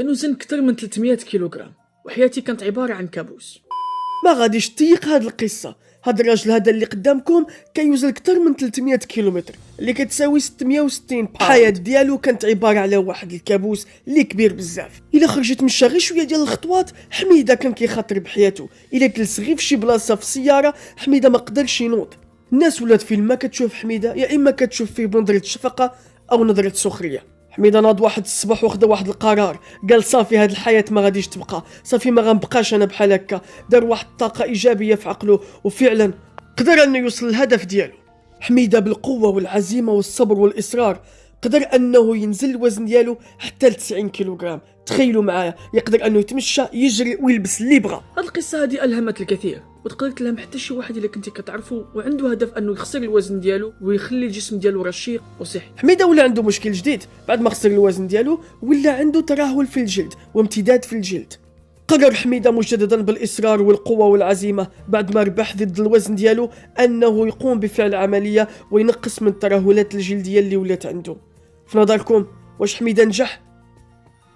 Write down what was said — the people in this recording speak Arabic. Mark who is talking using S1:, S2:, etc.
S1: كان وزن أكثر من 300 كيلوغرام، وحياتي كانت عبارة عن كابوس.
S2: ما غاديش تيق هاد القصة. هاد الراجل هذا اللي قدامكم كيوزن أكثر من 300 كيلومتر اللي كتساوي 660 باوند. الحياة ديالو كانت عبارة على واحد الكابوس اللي كبير بزاف. إلا خرجت مشى غير شوية ديال الخطوات حميدة كان كيخاطر بحياته. إلا جلس غير فشي بلاصة في السيارة حميدة ما قدرش ينوض. الناس ولات فين ما كتشوف حميدة يا إما كتشوف فيه بنظرة شفقة أو نظرة سخرية. حميدة ناض واحد الصباح وخدا واحد القرار، قال صافي هاد الحياة ما غاديش تبقى، صافي ما غنبقاش انا بحال هكا. دار واحد الطاقة ايجابية في عقله وفعلا قدر انه يوصل للهدف ديالو. حميدة بالقوة والعزيمة والصبر والإصرار قدر انه ينزل الوزن ديالو حتى ل 90 كيلوغرام. تخيلوا معايا يقدر انه يتمشى يجري ويلبس اللي بغى.
S1: هاد القصة هادي ألهمت الكثير، وتقدر تلهم حتى شي واحد إلا كنتي كتعرفو وعنده هدف انه يخسر الوزن ديالو ويخلي الجسم ديالو رشيق وصحي.
S2: حميدة ولا عنده مشكل جديد بعد ما خسر الوزن ديالو، ولا عنده ترهل في الجلد وامتداد في الجلد. قرر حميدة مجددا بالإصرار والقوة والعزيمة بعد ما ربح ضد الوزن ديالو أنه يقوم بفعل عملية وينقص من الترهلات الجلدية اللي ولات عنده. في نظركم واش حميدة نجح